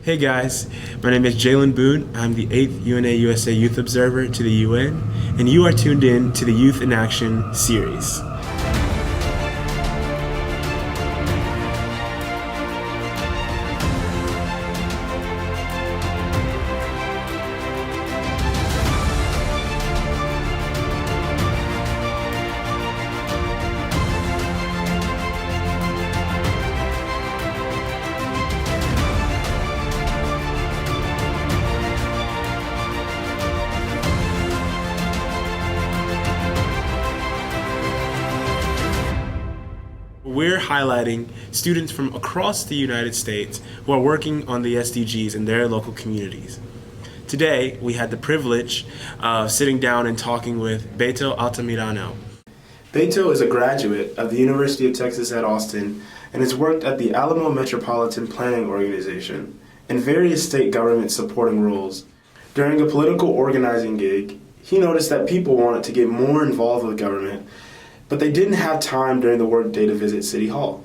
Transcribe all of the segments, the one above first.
Hey guys, my name is Jalen Boone. I'm the 8th UNA USA Youth Observer to the UN, and you are tuned in to the Youth in Action series. We're highlighting students from across the United States who are working on the SDGs in their local communities. Today, we had the privilege of sitting down and talking with Beto Altamirano. Beto is a graduate of the University of Texas at Austin and has worked at the Alamo Metropolitan Planning Organization and various state government supporting roles. During a political organizing gig, he noticed that people wanted to get more involved with government, but they didn't have time during the workday to visit City Hall.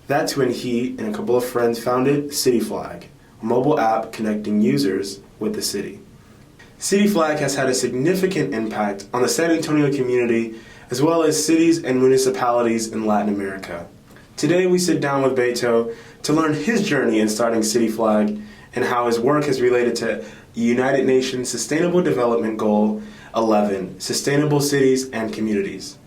That's when he and a couple of friends founded Cityflag, a mobile app connecting users with the city. Cityflag has had a significant impact on the San Antonio community as well as cities and municipalities in Latin America. Today we sit down with Beto to learn his journey in starting Cityflag and how his work has related to United Nations Sustainable Development Goal 11, Sustainable Cities and Communities.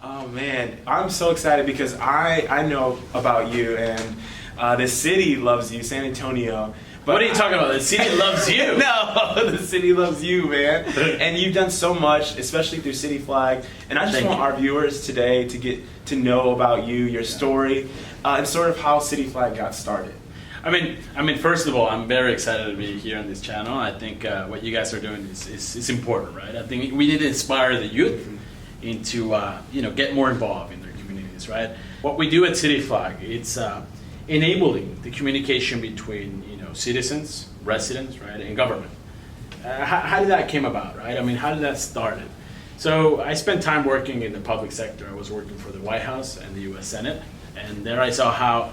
Oh man, I'm so excited because I know about you and the city loves you, San Antonio. But what are you talking about? The city loves you. No, the city loves you, man. And you've done so much, especially through Cityflag. And I just want our viewers today to get to know about you, your story, and sort of how Cityflag got started. I mean, first of all, I'm very excited to be here on this channel. I think what you guys are doing is important, right? I think we need to inspire the youth into get more involved in their communities, right? What we do at Cityflag, it's enabling the communication between citizens, residents, right, and government. How did that came about, right? I mean, how did that started? So I spent time working in the public sector. I was working for the White House and the U.S. Senate, and there I saw how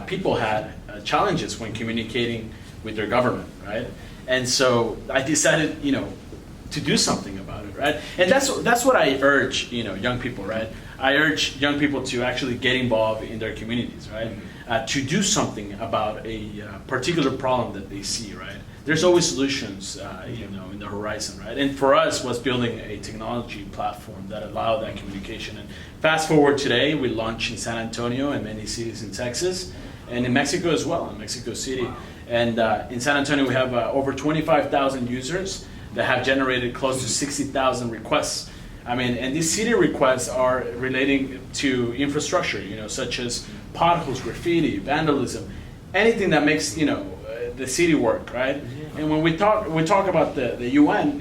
people had challenges when communicating with their government, right? And so I decided, to do something about it, right? And that's what I urge, young people, right? I urge young people to actually get involved in their communities, right? To do something about a particular problem that they see, right? There's always solutions, in the horizon, right? And for us, was building a technology platform that allowed that communication. And fast forward today, we launched in San Antonio and many cities in Texas, and in Mexico as well, in Mexico City. And in San Antonio, we have over 25,000 users that have generated close to 60,000 requests. I mean, and these city requests are relating to infrastructure, such as potholes, graffiti, vandalism, anything that makes, the city work, right? Yeah. And when we talk about the UN,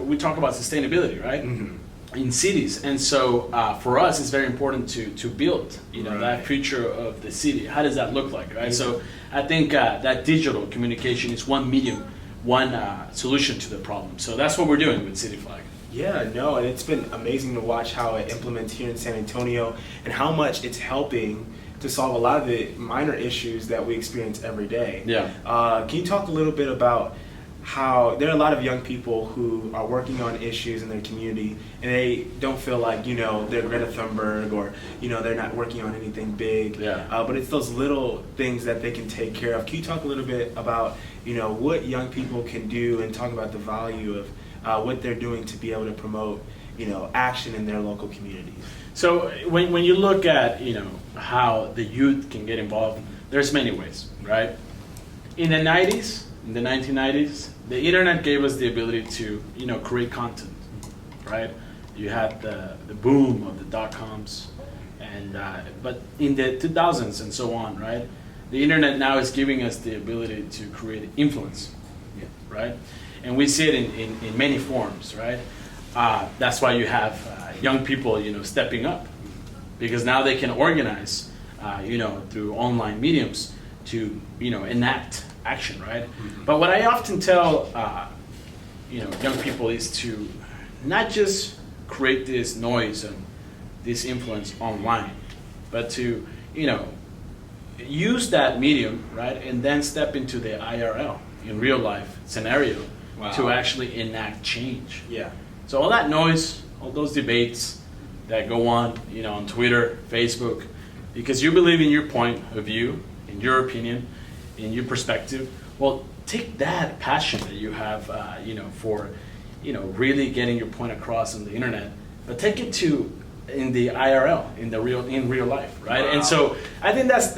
we talk about sustainability, right? Mm-hmm. In cities. And so for us, it's very important to build, that future of the city. How does that look like, right? Yeah. So I think that digital communication is one medium, one solution to the problem. So that's what we're doing with Cityflag. Yeah, no, and it's been amazing to watch how it implements here in San Antonio and how much it's helping to solve a lot of the minor issues that we experience every day. Yeah. Can you talk a little bit about how there are a lot of young people who are working on issues in their community and they don't feel like, they're Greta Thunberg or, they're not working on anything big. Yeah. But it's those little things that they can take care of. Can you talk a little bit about, what young people can do and talk about the value of what they're doing to be able to promote, action in their local communities? So when you look at, how the youth can get involved, there's many ways, right? In the 1990s, the internet gave us the ability to, create content, right? You had the boom of the dot-coms, and but in the 2000s and so on, right? The internet now is giving us the ability to create influence, right? And we see it in many forms, right? That's why you have young people, stepping up, because now they can organize, through online mediums to, enact action, right? Mm-hmm. But what I often tell, young people is to not just create this noise and this influence online, but to, use that medium, right, and then step into the IRL, in real life scenario, to actually enact change. Yeah. So all that noise, all those debates that go on, on Twitter, Facebook, because you believe in your point of view, in your opinion, in your perspective, well, take that passion that you have, for, really getting your point across on the internet, but take it to in the IRL, in real life, right? Wow. And so I think that's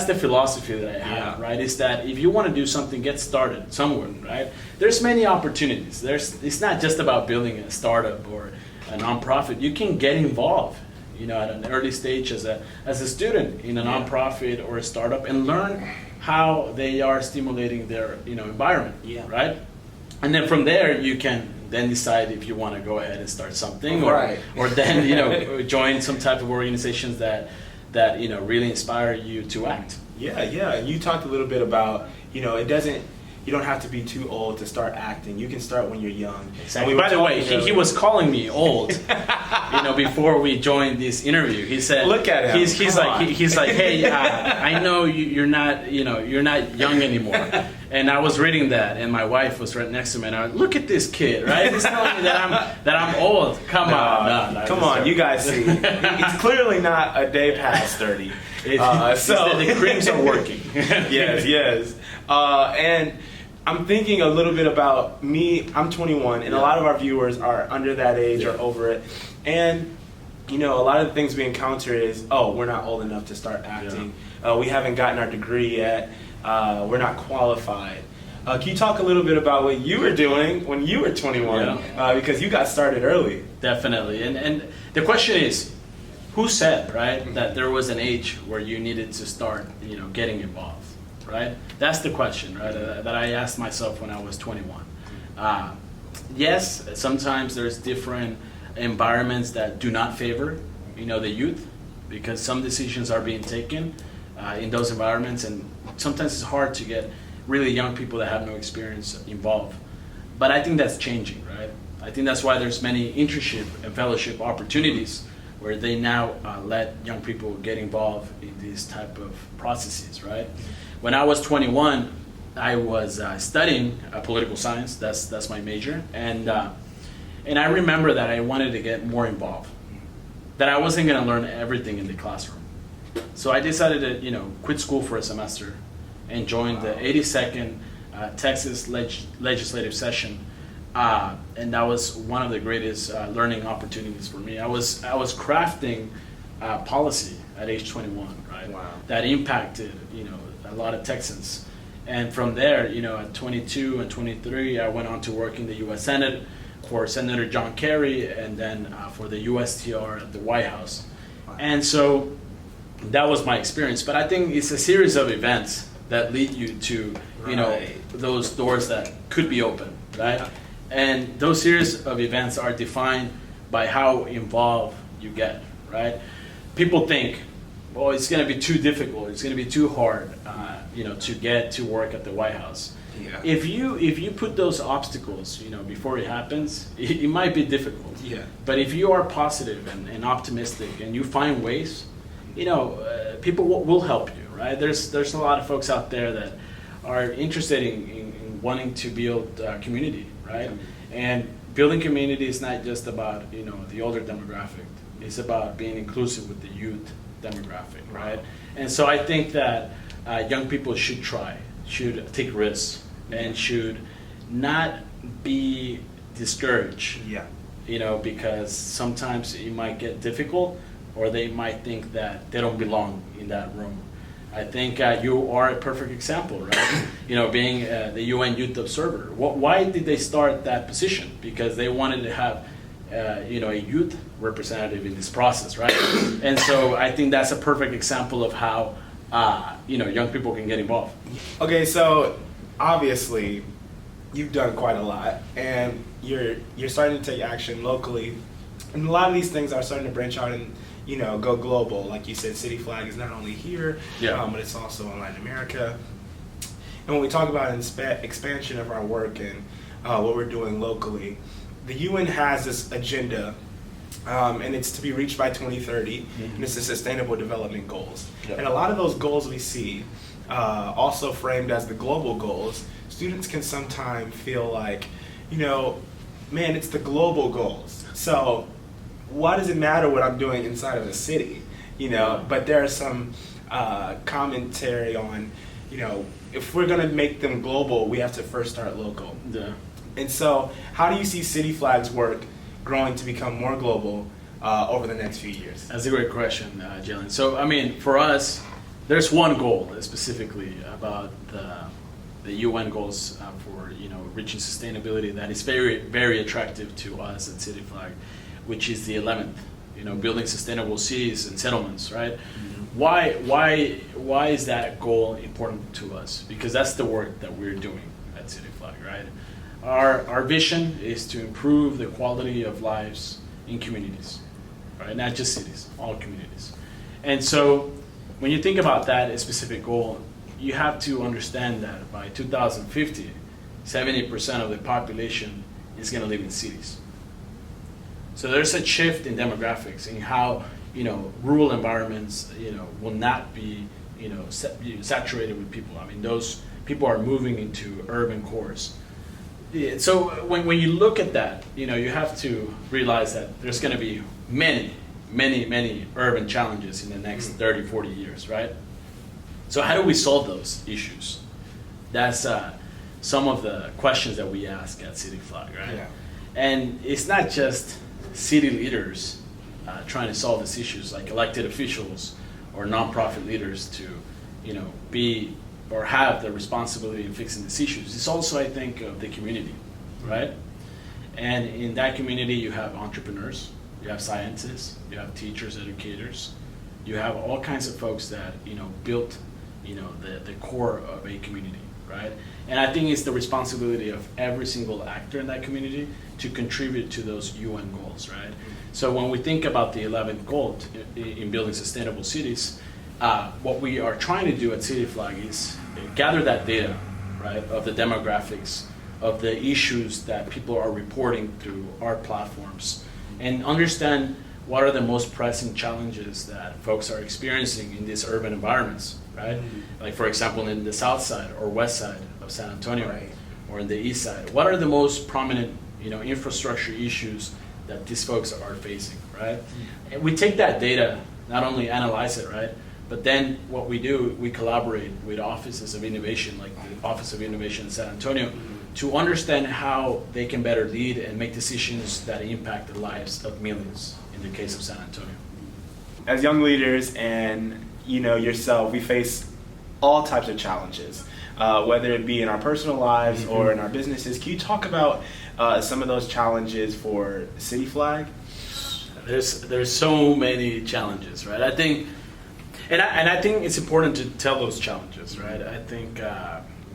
the philosophy that I have, right? Is that if you want to do something, get started somewhere, right? There's many opportunities. It's not just about building a startup or a nonprofit. You can get involved, at an early stage as a student in a nonprofit or a startup and learn how they are stimulating their environment, right? And then from there you can then decide if you want to go ahead and start something, or then join some type of organizations that really inspire you to act. Yeah. You talked a little bit about you don't have to be too old to start acting. You can start when you're young. Exactly. By the way, he was calling me old, before we joined this interview. He said, "Look at him. He's like, hey, I know you're not young anymore." And I was reading that, and my wife was right next to me, and I went, "Look at this kid, right? He's telling me that I'm old. Come on, come on, you guys see, he's clearly not a day past 30. So the creams are working." Yes. And I'm thinking a little bit about me. I'm 21, and a lot of our viewers are under that age or over it. And a lot of the things we encounter is, we're not old enough to start acting. We haven't gotten our degree yet. We're not qualified. Can you talk a little bit about what you were doing when you were 21? Because you got started early. Definitely. And the question is, who said, right, that there was an age where you needed to start, getting involved? Right? That's the question, right, that I asked myself when I was 21. Yes, sometimes there's different environments that do not favor, the youth, because some decisions are being taken in those environments, and sometimes it's hard to get really young people that have no experience involved. But I think that's changing, right? I think that's why there's many internship and fellowship opportunities where they now let young people get involved in these type of processes, right? When I was 21, I was studying political science. That's my major, and I remember that I wanted to get more involved. That I wasn't going to learn everything in the classroom, so I decided to quit school for a semester and join the 82nd Texas legislative session, and that was one of the greatest learning opportunities for me. I was crafting policy at age 21, right? Wow. That impacted a lot of Texans. And from there, at 22 and 23, I went on to work in the U.S. Senate for Senator John Kerry, and then for the USTR at the White House. Wow. And so that was my experience. But I think it's a series of events that lead you to, those doors that could be open, right? Yeah. And those series of events are defined by how involved you get, right? People think, well, it's going to be too difficult. It's going to be too hard, to get to work at the White House. Yeah. If you put those obstacles, before it happens, it might be difficult. Yeah. But if you are positive and optimistic, and you find ways, people will help you, right? There's a lot of folks out there that are interested in wanting to build community, right? Yeah. And building community is not just about the older demographic. It's about being inclusive with the youth demographic, right? And so I think that young people should should take risks, and should not be discouraged. Yeah. Because sometimes it might get difficult, or they might think that they don't belong in that room. I think you are a perfect example, right? Being the UN Youth Observer. Why did they start that position? Because they wanted to have a youth representative in this process, right? And so I think that's a perfect example of how young people can get involved. Okay, so obviously you've done quite a lot, and you're starting to take action locally, and a lot of these things are starting to branch out and go global. Like you said, Cityflag is not only here, but it's also in Latin America. And when we talk about expansion of our work and what we're doing locally, the UN has this agenda and it's to be reached by 2030, and it's the Sustainable Development Goals. Yep. And a lot of those goals we see, also framed as the global goals, students can sometimes feel like, man, it's the global goals. So why does it matter what I'm doing inside of the city? But there's some commentary on, if we're gonna make them global, we have to first start local. Yeah. And so how do you see Cityflag's work growing to become more global over the next few years? That's a great question, Jalen. So, for us, there's one goal specifically about the UN goals for reaching sustainability that is very, very attractive to us at Cityflag, which is the 11th, building sustainable cities and settlements, right? Mm-hmm. Why is that goal important to us? Because that's the work that we're doing at Cityflag, right? Our vision is to improve the quality of lives in communities, right? Not just cities, all communities. And so when you think about that specific goal, you have to understand that by 2050, 70% of the population is going to live in cities. So there's a shift in demographics in how rural environments will not be saturated with people. Those people are moving into urban cores. Yeah, so when you look at that, you have to realize that there's going to be many urban challenges in the next 30, 40 years, right? So how do we solve those issues? That's some of the questions that we ask at Cityflag, right? Yeah. And it's not just city leaders trying to solve these issues, like elected officials or nonprofit leaders to, be or have the responsibility in fixing these issues. It's also, I think, of the community, right? And in that community, you have entrepreneurs, you have scientists, you have teachers, educators, you have all kinds of folks that built the core of a community, right? And I think it's the responsibility of every single actor in that community to contribute to those UN goals, right? So when we think about the 11th goal in building sustainable cities, what we are trying to do at Cityflag is gather that data, right, of the demographics, of the issues that people are reporting through our platforms, and understand what are the most pressing challenges that folks are experiencing in these urban environments, right? Mm-hmm. Like, for example, in the south side or west side of San Antonio, right, or in the east side, what are the most prominent, infrastructure issues that these folks are facing, right? Mm-hmm. And we take that data, not only analyze it, right, but then what we do, we collaborate with offices of innovation, like the Office of Innovation in San Antonio, mm-hmm, to understand how they can better lead and make decisions that impact the lives of millions in the case of San Antonio. As young leaders and yourself, we face all types of challenges, whether it be in our personal lives, mm-hmm, or in our businesses. Can you talk about some of those challenges for Cityflag? There's so many challenges, right? I think it's important to tell those challenges, right? I think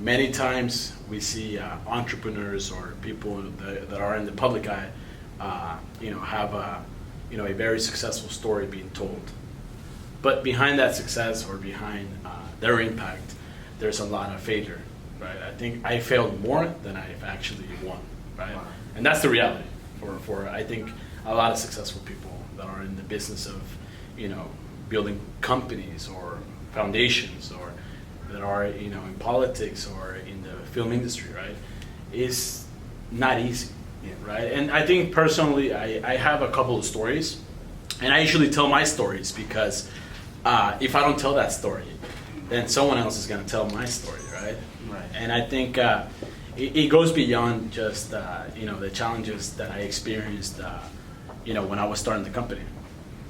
many times we see entrepreneurs or people that are in the public eye, have a very successful story being told. But behind that success or behind their impact, there's a lot of failure, right? I think I failed more than I've actually won, right? Wow. And that's the reality for I think a lot of successful people that are in the business of, building companies or foundations, or that are in politics or in the film industry, right? Is not easy, right? And I think personally, I have a couple of stories, and I usually tell my stories because if I don't tell that story, then someone else is going to tell my story, right? Right. And I think it goes beyond just the challenges that I experienced, when I was starting the company.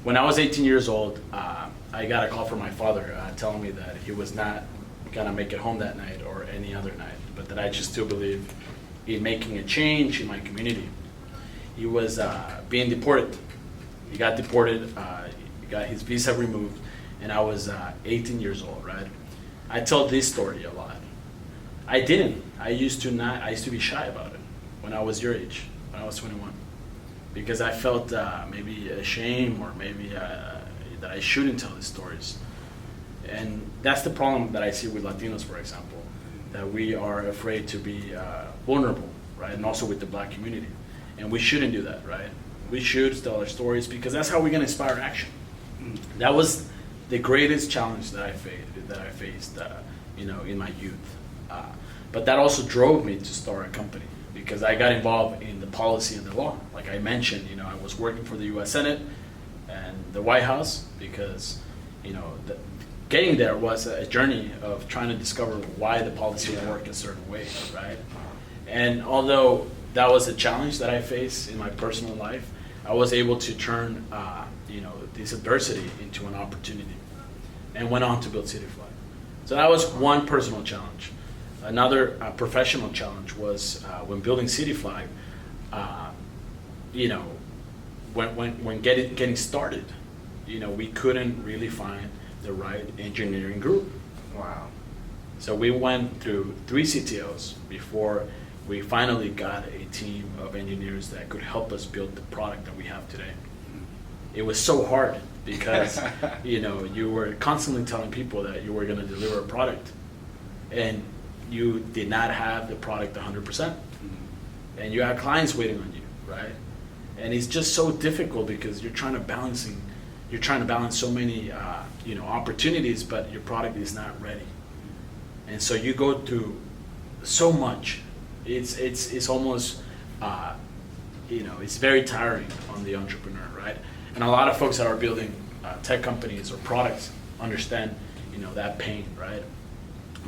When I was 18 years old, I got a call from my father telling me that he was not gonna make it home that night or any other night, but that I just still believe in making a change in my community. He was being deported. He got deported. He got his visa removed, and I was 18 years old. Right? I tell this story a lot. I didn't. I used to be shy about it when I was your age, when I was 21. Because I felt maybe ashamed or maybe that I shouldn't tell these stories. And that's the problem that I see with Latinos, for example, that we are afraid to be vulnerable, right? And also with the black community. And we shouldn't do that, right? We should tell our stories because that's how we're going to inspire action. That was the greatest challenge that I faced, in my youth. But that also drove me to start a company because I got involved in the policy and the law. Like I mentioned, I was working for the U.S. Senate and the White House because, getting there was a journey of trying to discover why the policy would work a certain way, right? And although that was a challenge that I faced in my personal life, I was able to turn, this adversity into an opportunity and went on to build Cityflag. So that was one personal challenge. Another professional challenge was when building Cityflag, when getting started, we couldn't really find the right engineering group. Wow. So we went through 3 CTOs before we finally got a team of engineers that could help us build the product that we have today. It was so hard because you were constantly telling people that you were going to deliver a product and you did not have the product 100%, and you had clients waiting on you, right? And it's just so difficult because you're trying to balance so many opportunities, but your product is not ready, and so you go through so much. It's almost it's very tiring on the entrepreneur, right? And a lot of folks that are building tech companies or products understand that pain, right?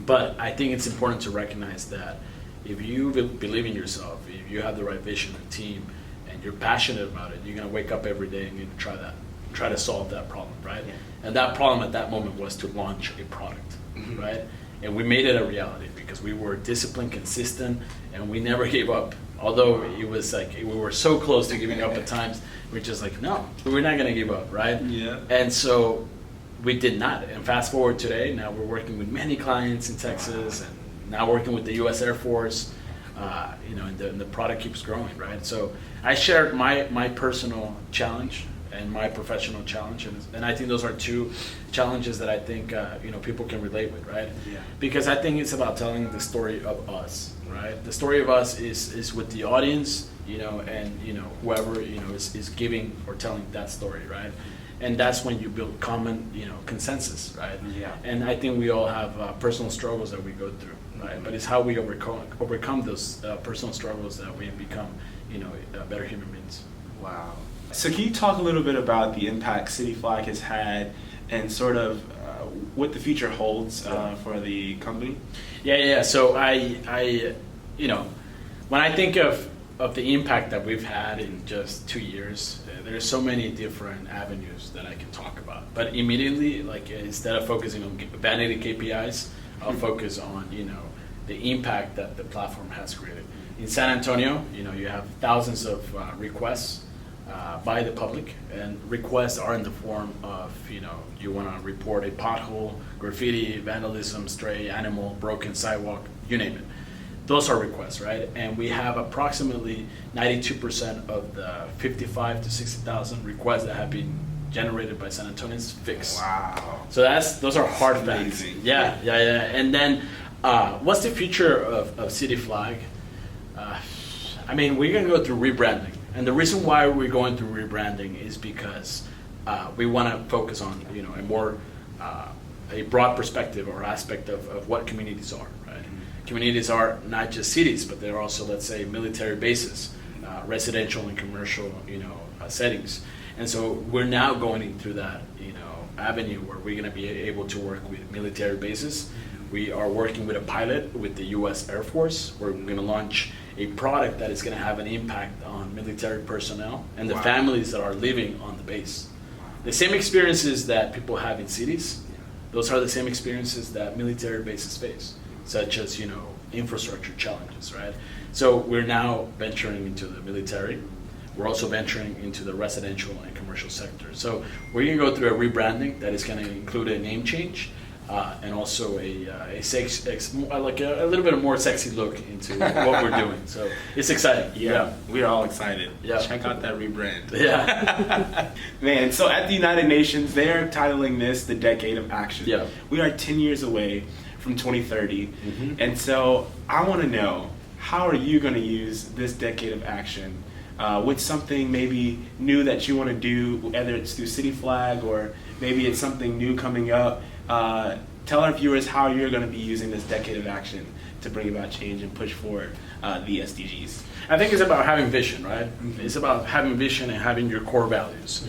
But I think it's important to recognize that if you believe in yourself, if you have the right vision and team, and you're passionate about it, you're gonna wake up every day and you're gonna try to solve that problem, right? Yeah. And that problem at that moment was to launch a product, right? And we made it a reality because we were disciplined, consistent, and we never gave up. Although it was like we were so close to giving up at times, we're just like, no, we're not gonna give up, right? Yeah. And so we did not. And fast forward today, now we're working with many clients in Texas, and now working with the U.S. Air Force. And the product keeps growing, right? So I shared my personal challenge and my professional challenge, and I think those are 2 challenges that I think people can relate with, right? Yeah. Because I think it's about telling the story of us, right? The story of us is with the audience, and whoever is giving or telling that story, right? And that's when you build common, consensus, right? Yeah. And I think we all have personal struggles that we go through, right? But it's how we overcome those personal struggles that we become, better human beings. Wow. So can you talk a little bit about the impact Cityflag has had and sort of what the future holds for the company? Yeah. So I when I think of the impact that we've had in just 2 years, there's so many different avenues that I can talk about. But immediately, like instead of focusing on vanity KPIs, I'll focus on the impact that the platform has created. In San Antonio, you have thousands of requests by the public, and requests are in the form of you want to report a pothole, graffiti, vandalism, stray animal, broken sidewalk, you name it. Those are requests, right? And we have approximately 92% of the 55 to 60,000 requests that have been generated by San Antonians fixed. Wow. So those are hard facts. Yeah. And then, what's the future of Cityflag? We're gonna go through rebranding, and the reason why we're going through rebranding is because we want to focus on a more a broad perspective or aspect of what communities are. Right? Communities are not just cities, but they're also, let's say, military bases, residential and commercial, settings. And so we're now going through that, avenue where we're going to be able to work with military bases. We are working with a pilot with the U.S. Air Force. We're going to launch a product that is going to have an impact on military personnel and the families that are living on the base. The same experiences that people have in cities, those are the same experiences that military bases face, such as, infrastructure challenges, right? So we're now venturing into the military. We're also venturing into the residential and commercial sector. So we're going to go through a rebranding that is going to include a name change and also a little bit of more sexy look into what we're doing. So it's exciting. Yeah, we're all excited. Yeah. Check out that rebrand. Yeah. Man, so at the United Nations, they're titling this the Decade of Action. Yeah. We are 10 years away from 2030. And so I want to know, how are you going to use this decade of action what's something maybe new that you want to do, whether it's through Cityflag or maybe it's something new coming up. Tell our viewers how you're going to be using this decade of action to bring about change and push forward the SDGs. I think it's about having vision, right? Mm-hmm. It's about having vision and having your core values.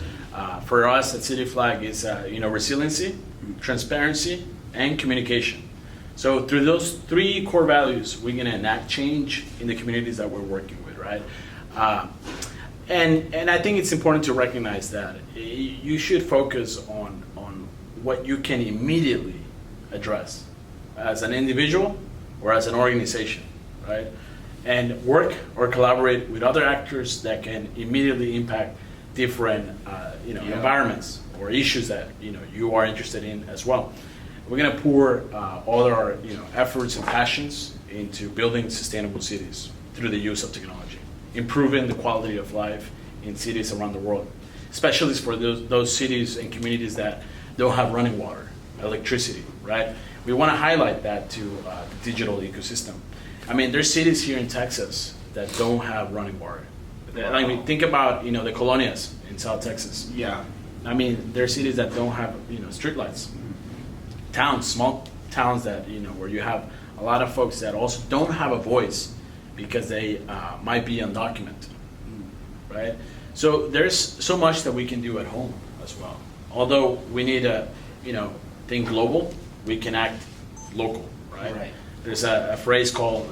For us at Cityflag, it's resiliency, transparency, and communication. So through those 3 core values, we're going to enact change in the communities that we're working with, right? And I think it's important to recognize that you should focus on what you can immediately address as an individual or as an organization, right? And work or collaborate with other actors that can immediately impact different environments or issues that you are interested in as well. We're going to pour all our efforts and passions into building sustainable cities through the use of technology, improving the quality of life in cities around the world, especially for those cities and communities that don't have running water, electricity, right? We want to highlight that to the digital ecosystem. I mean, there's cities here in Texas that don't have running water. I mean, think about the colonias in South Texas. Yeah. I mean, there are cities that don't have streetlights. Towns, small towns that where you have a lot of folks that also don't have a voice because they might be undocumented, right? So there's so much that we can do at home as well. Although we need to think global, we can act local, right? Right. There's a phrase called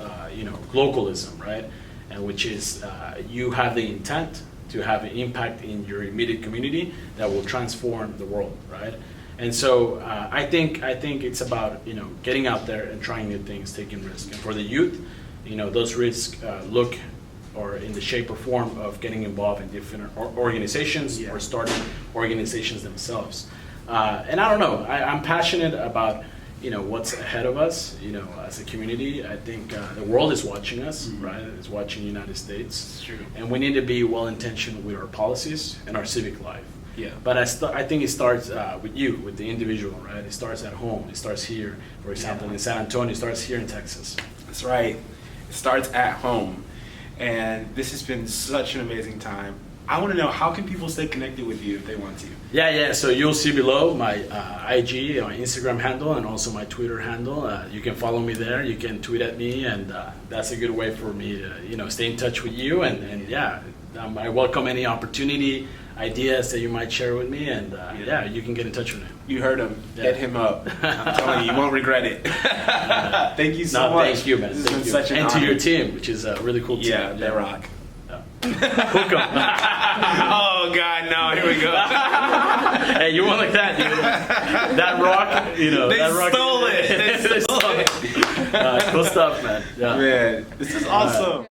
localism, right? And which is you have the intent to have an impact in your immediate community that will transform the world, right? And so I think it's about getting out there and trying new things, taking risks. And for the youth, those risks look or in the shape or form of getting involved in different organizations or starting organizations themselves. And I don't know, I'm passionate about what's ahead of us, as a community. I think the world is watching us, right? It's watching the United States. It's true. And we need to be well-intentioned with our policies and our civic life. Yeah. But I think it starts with you, with the individual, right? It starts at home. It starts here, for example, in San Antonio. It starts here in Texas. That's right. It starts at home. And this has been such an amazing time. I want to know, how can people stay connected with you if they want to? Yeah. So you'll see below my IG, my Instagram handle, and also my Twitter handle. You can follow me there. You can tweet at me, and that's a good way for me to stay in touch with you. And I welcome any opportunity, ideas that you might share with me, and you can get in touch with me. You heard him. Yeah. Get him up. I'm telling you, you won't regret it. Thank you so much. Thank you, man. This has been such an honor. honor. To your team, which is a really cool team. Yeah, they rock. Hook 'em. Oh God, no! Here we go. Hey, you want like that? That rock, They that rock. stole it. They stole it. Cool stuff, man. Yeah. Man, this is awesome.